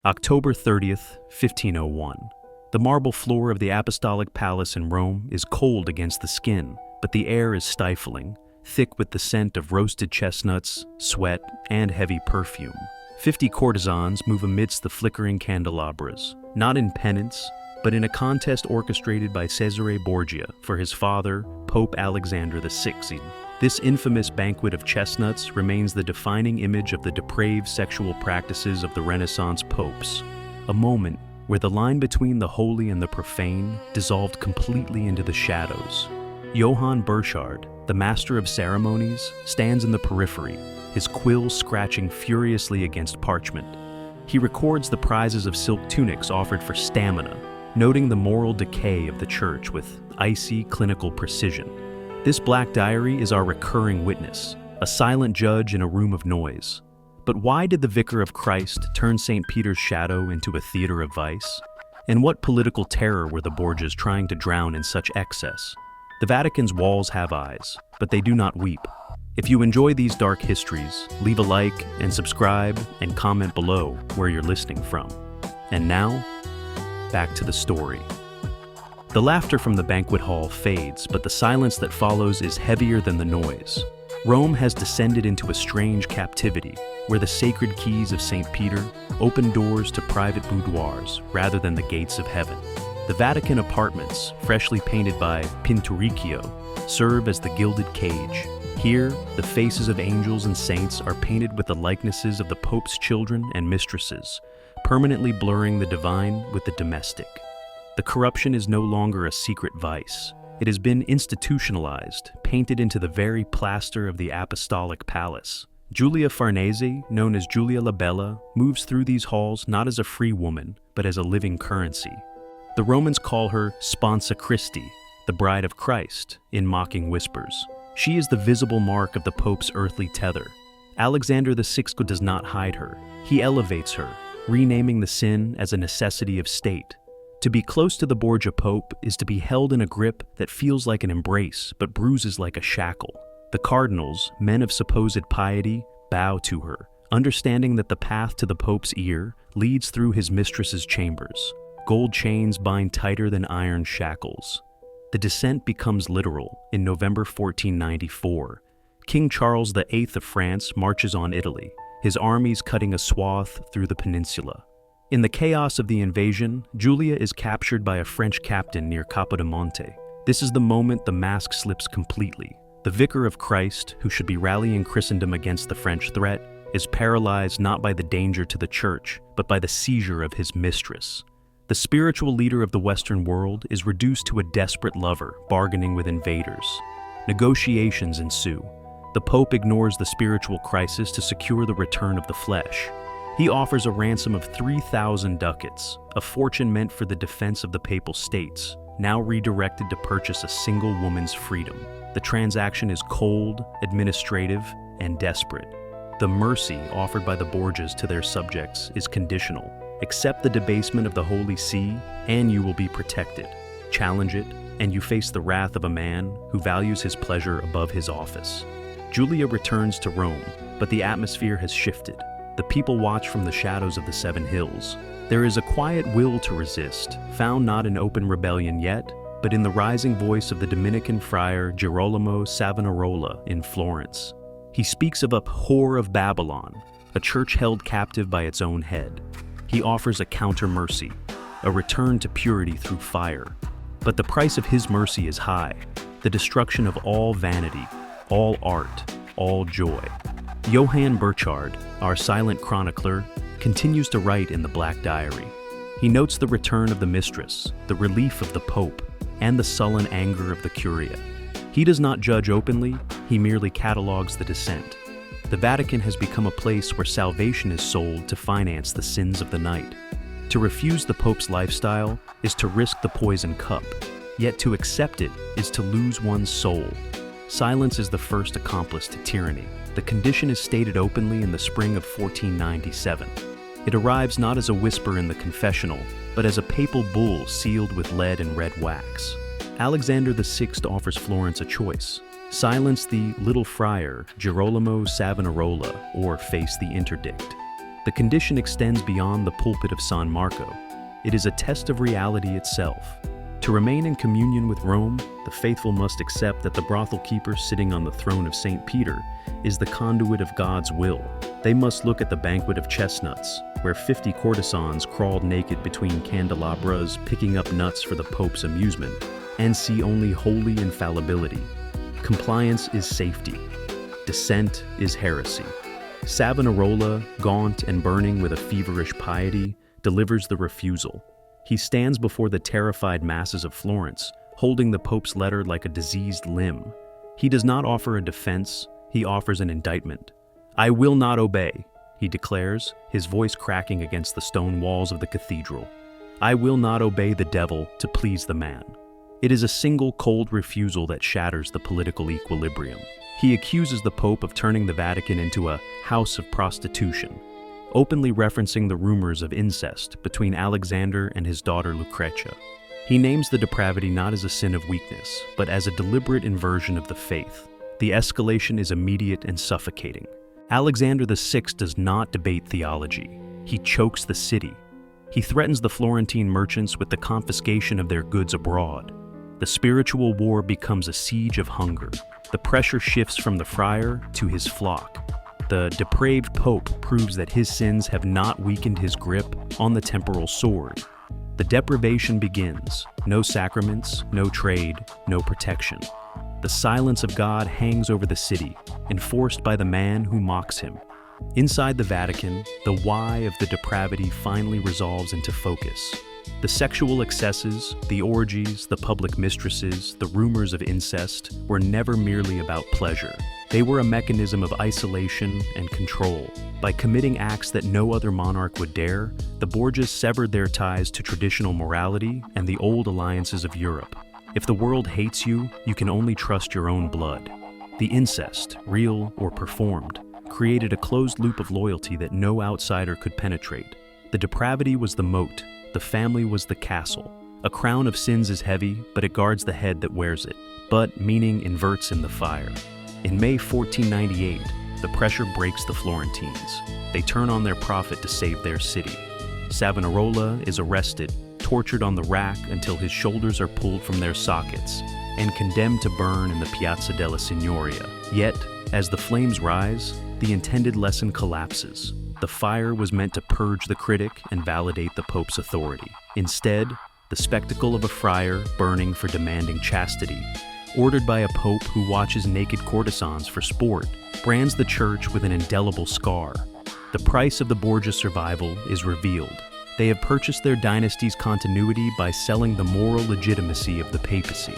October 30th, 1501. The marble floor of the Apostolic Palace in Rome is cold against the skin, but the air is stifling, thick with the scent of roasted chestnuts, sweat, and heavy perfume. 50 courtesans move amidst the flickering candelabras, not in penance, but in a contest orchestrated by Cesare Borgia for his father, Pope Alexander VI. This infamous Banquet of Chestnuts remains the defining image of the depraved sexual practices of the Renaissance popes, a moment where the line between the holy and the profane dissolved completely into the shadows. Johann Burchard, the master of ceremonies, stands in the periphery, his quill scratching furiously against parchment. He records the prizes of silk tunics offered for stamina, noting the moral decay of the church with icy clinical precision. This black diary is our recurring witness, a silent judge in a room of noise. But why did the Vicar of Christ turn St. Peter's shadow into a theater of vice? And what political terror were the Borgias trying to drown in such excess? The Vatican's walls have eyes, but they do not weep. If you enjoy these dark histories, leave a like and subscribe and comment below where you're listening from. And now, back to the story. The laughter from the banquet hall fades, but the silence that follows is heavier than the noise. Rome has descended into a strange captivity, where the sacred keys of St. Peter open doors to private boudoirs rather than the gates of heaven. The Vatican apartments, freshly painted by Pinturicchio, serve as the gilded cage. Here, the faces of angels and saints are painted with the likenesses of the Pope's children and mistresses, permanently blurring the divine with the domestic. The corruption is no longer a secret vice. It has been institutionalized, painted into the very plaster of the Apostolic Palace. Giulia Farnese, known as Giulia la Bella, moves through these halls not as a free woman, but as a living currency. The Romans call her Sponsa Christi, the bride of Christ, in mocking whispers. She is the visible mark of the Pope's earthly tether. Alexander VI does not hide her. He elevates her, renaming the sin as a necessity of state. To be close to the Borgia Pope is to be held in a grip that feels like an embrace but bruises like a shackle. The cardinals, men of supposed piety, bow to her, understanding that the path to the Pope's ear leads through his mistress's chambers. Gold chains bind tighter than iron shackles. The descent becomes literal in November 1494. King Charles VIII of France marches on Italy, his armies cutting a swath through the peninsula. In the chaos of the invasion, Giulia is captured by a French captain near Capodimonte. This is the moment the mask slips completely. The Vicar of Christ, who should be rallying Christendom against the French threat, is paralyzed not by the danger to the church, but by the seizure of his mistress. The spiritual leader of the Western world is reduced to a desperate lover bargaining with invaders. Negotiations ensue. The Pope ignores the spiritual crisis to secure the return of the flesh. He offers a ransom of 3,000 ducats, a fortune meant for the defense of the Papal States, now redirected to purchase a single woman's freedom. The transaction is cold, administrative, and desperate. The mercy offered by the Borgias to their subjects is conditional. Accept the debasement of the Holy See, and you will be protected. Challenge it, and you face the wrath of a man who values his pleasure above his office. Giulia returns to Rome, but the atmosphere has shifted. The people watch from the shadows of the Seven Hills. There is a quiet will to resist, found not in open rebellion yet, but in the rising voice of the Dominican friar Girolamo Savonarola in Florence. He speaks of a whore of Babylon, a church held captive by its own head. He offers a counter-mercy, a return to purity through fire. But the price of his mercy is high, the destruction of all vanity, all art, all joy. Johann Burchard, our silent chronicler, continues to write in the Black Diary. He notes the return of the mistress, the relief of the Pope, and the sullen anger of the Curia. He does not judge openly, he merely catalogues the descent. The Vatican has become a place where salvation is sold to finance the sins of the night. To refuse the Pope's lifestyle is to risk the poison cup, yet to accept it is to lose one's soul. Silence is the first accomplice to tyranny. The condition is stated openly in the spring of 1497. It arrives not as a whisper in the confessional, but as a papal bull sealed with lead and red wax. Alexander VI offers Florence a choice: silence the little friar Girolamo Savonarola or face the interdict. The condition extends beyond the pulpit of San Marco. It is a test of reality itself. To remain in communion with Rome, the faithful must accept that the brothel keeper sitting on the throne of St. Peter is the conduit of God's will. They must look at the Banquet of Chestnuts, where 50 courtesans crawled naked between candelabras picking up nuts for the Pope's amusement, and see only holy infallibility. Compliance is safety. Dissent is heresy. Savonarola, gaunt and burning with a feverish piety, delivers the refusal. He stands before the terrified masses of Florence, holding the Pope's letter like a diseased limb. He does not offer a defense, he offers an indictment. "I will not obey," he declares, his voice cracking against the stone walls of the cathedral. "I will not obey the devil to please the man." It is a single cold refusal that shatters the political equilibrium. He accuses the Pope of turning the Vatican into a house of prostitution, openly referencing the rumors of incest between Alexander and his daughter Lucrezia. He names the depravity not as a sin of weakness, but as a deliberate inversion of the faith. The escalation is immediate and suffocating. Alexander VI does not debate theology. He chokes the city. He threatens the Florentine merchants with the confiscation of their goods abroad. The spiritual war becomes a siege of hunger. The pressure shifts from the friar to his flock. The depraved Pope proves that his sins have not weakened his grip on the temporal sword. The deprivation begins. No sacraments, no trade, no protection. The silence of God hangs over the city, enforced by the man who mocks him. Inside the Vatican, the why of the depravity finally resolves into focus. The sexual excesses, the orgies, the public mistresses, the rumors of incest were never merely about pleasure. They were a mechanism of isolation and control. By committing acts that no other monarch would dare, the Borgias severed their ties to traditional morality and the old alliances of Europe. If the world hates you, you can only trust your own blood. The incest, real or performed, created a closed loop of loyalty that no outsider could penetrate. The depravity was the moat. The family was the castle. A crown of sins is heavy, but it guards the head that wears it. But meaning inverts in the fire. In May 1498, the pressure breaks the Florentines. They turn on their prophet to save their city. Savonarola is arrested, tortured on the rack until his shoulders are pulled from their sockets, and condemned to burn in the Piazza della Signoria. Yet, as the flames rise, the intended lesson collapses. The fire was meant to purge the critic and validate the Pope's authority. Instead, the spectacle of a friar burning for demanding chastity, ordered by a pope who watches naked courtesans for sport, brands the church with an indelible scar. The price of the Borgia survival is revealed. They have purchased their dynasty's continuity by selling the moral legitimacy of the papacy.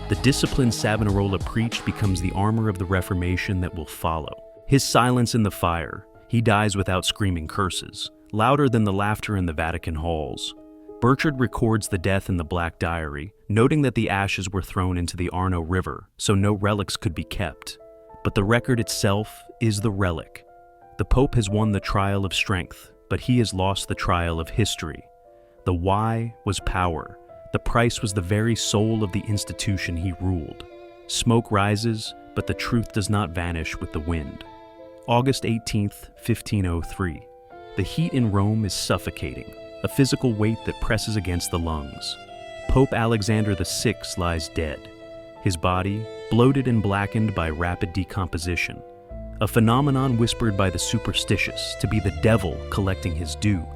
The discipline Savonarola preached becomes the armor of the Reformation that will follow. His silence in the fire. He dies without screaming curses, louder than the laughter in the Vatican halls. Burchard records the death in the Black Diary, noting that the ashes were thrown into the Arno River, so no relics could be kept. But the record itself is the relic. The Pope has won the trial of strength, but he has lost the trial of history. The why was power. The price was the very soul of the institution he ruled. Smoke rises, but the truth does not vanish with the wind. August 18th, 1503. The heat in Rome is suffocating, a physical weight that presses against the lungs. Pope Alexander VI lies dead, his body bloated and blackened by rapid decomposition, a phenomenon whispered by the superstitious to be the devil collecting his due,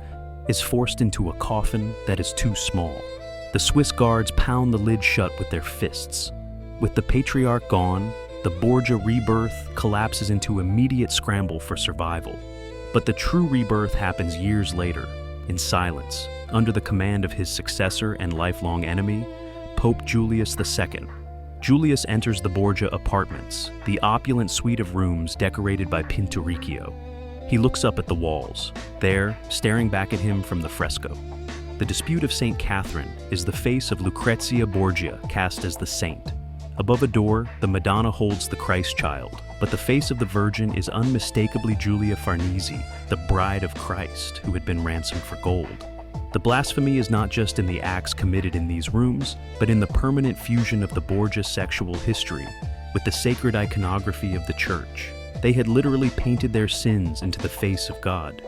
is forced into a coffin that is too small. The Swiss guards pound the lid shut with their fists. With the patriarch gone, the Borgia rebirth collapses into immediate scramble for survival. But the true rebirth happens years later, in silence, under the command of his successor and lifelong enemy, Pope Julius II. Julius enters the Borgia apartments, the opulent suite of rooms decorated by Pinturicchio. He looks up at the walls, there, staring back at him from the fresco. The Dispute of St. Catherine is the face of Lucrezia Borgia cast as the saint. Above a door, the Madonna holds the Christ child, but the face of the Virgin is unmistakably Giulia Farnese, the bride of Christ, who had been ransomed for gold. The blasphemy is not just in the acts committed in these rooms, but in the permanent fusion of the Borgia sexual history with the sacred iconography of the Church. They had literally painted their sins into the face of God.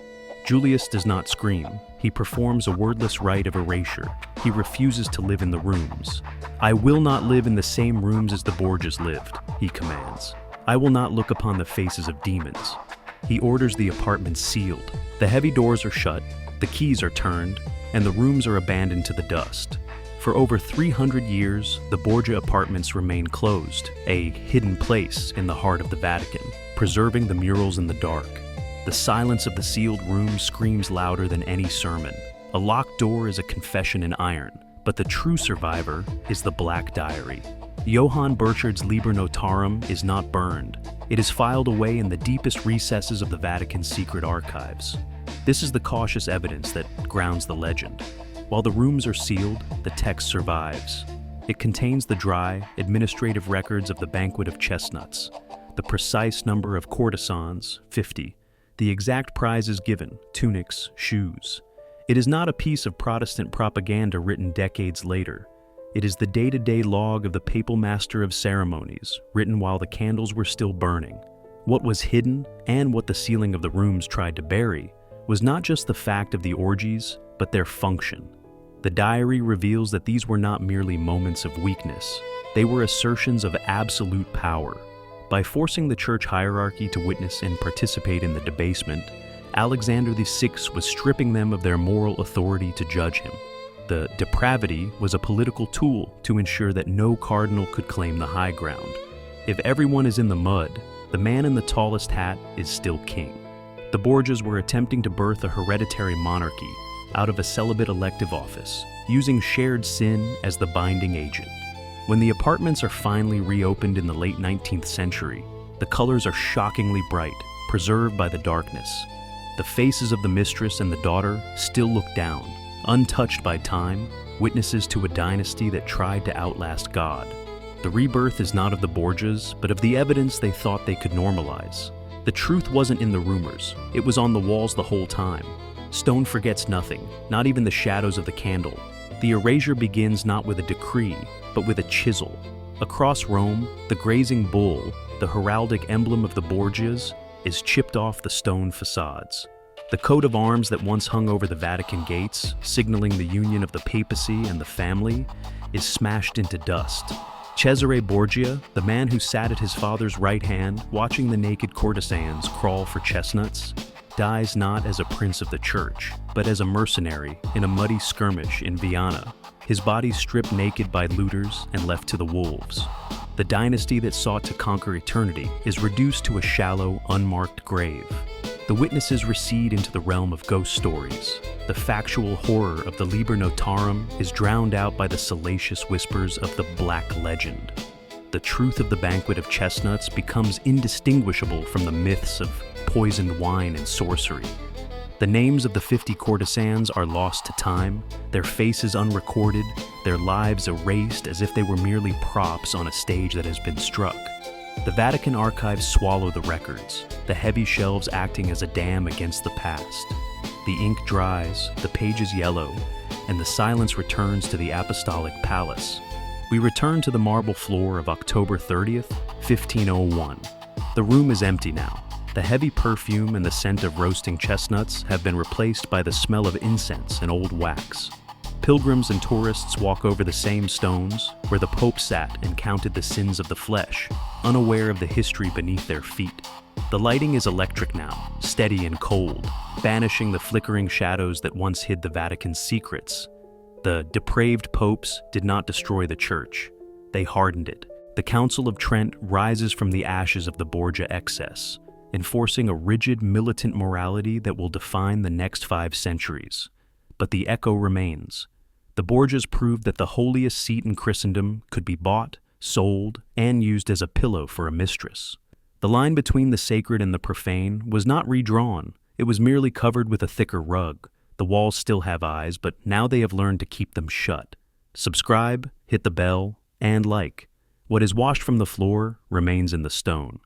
Julius does not scream. He performs a wordless rite of erasure. He refuses to live in the rooms. "I will not live in the same rooms as the Borgias lived," he commands. "I will not look upon the faces of demons." He orders the apartments sealed. The heavy doors are shut, the keys are turned, and the rooms are abandoned to the dust. For over 300 years, the Borgia apartments remain closed, a hidden place in the heart of the Vatican, preserving the murals in the dark. The silence of the sealed room screams louder than any sermon. A locked door is a confession in iron, but the true survivor is the Black Diary. Johann Burchard's Liber Notarum is not burned. It is filed away in the deepest recesses of the Vatican's secret archives. This is the cautious evidence that grounds the legend. While the rooms are sealed, the text survives. It contains the dry, administrative records of the Banquet of Chestnuts, the precise number of courtesans, 50, the exact prizes given, tunics, shoes. It is not a piece of Protestant propaganda written decades later. It is the day-to-day log of the papal master of ceremonies, written while the candles were still burning. What was hidden, and what the sealing of the rooms tried to bury, was not just the fact of the orgies, but their function. The diary reveals that these were not merely moments of weakness. They were assertions of absolute power. By forcing the church hierarchy to witness and participate in the debasement, Alexander VI was stripping them of their moral authority to judge him. The depravity was a political tool to ensure that no cardinal could claim the high ground. If everyone is in the mud, the man in the tallest hat is still king. The Borgias were attempting to birth a hereditary monarchy out of a celibate elective office, using shared sin as the binding agent. When the apartments are finally reopened in the late 19th century, the colors are shockingly bright, preserved by the darkness. The faces of the mistress and the daughter still look down, untouched by time, witnesses to a dynasty that tried to outlast God. The rebirth is not of the Borgias, but of the evidence they thought they could normalize. The truth wasn't in the rumors, it was on the walls the whole time. Stone forgets nothing, not even the shadows of the candle. The erasure begins not with a decree, but with a chisel. Across Rome, the grazing bull, the heraldic emblem of the Borgias, is chipped off the stone facades. The coat of arms that once hung over the Vatican gates, signaling the union of the papacy and the family, is smashed into dust. Cesare Borgia, the man who sat at his father's right hand, watching the naked courtesans crawl for chestnuts, dies not as a prince of the church, but as a mercenary in a muddy skirmish in Viana, his body stripped naked by looters and left to the wolves. The dynasty that sought to conquer eternity is reduced to a shallow, unmarked grave. The witnesses recede into the realm of ghost stories. The factual horror of the Liber Notarum is drowned out by the salacious whispers of the Black Legend. The truth of the Banquet of Chestnuts becomes indistinguishable from the myths of poisoned wine and sorcery. The names of the 50 courtesans are lost to time, their faces unrecorded, their lives erased as if they were merely props on a stage that has been struck. The Vatican archives swallow the records, the heavy shelves acting as a dam against the past. The ink dries, the pages yellow, and the silence returns to the apostolic palace. We return to the marble floor of October 30th, 1501. The room is empty now. The heavy perfume and the scent of roasting chestnuts have been replaced by the smell of incense and old wax. Pilgrims and tourists walk over the same stones where the Pope sat and counted the sins of the flesh, unaware of the history beneath their feet. The lighting is electric now, steady and cold, banishing the flickering shadows that once hid the Vatican's secrets. The depraved popes did not destroy the church. They hardened it. The Council of Trent rises from the ashes of the Borgia excess, enforcing a rigid militant morality that will define the next 5 centuries. But the echo remains. The Borgias proved that the holiest seat in Christendom could be bought, sold, and used as a pillow for a mistress. The line between the sacred and the profane was not redrawn. It was merely covered with a thicker rug. The walls still have eyes, but now they have learned to keep them shut. Subscribe, hit the bell, and like. What is washed from the floor remains in the stone.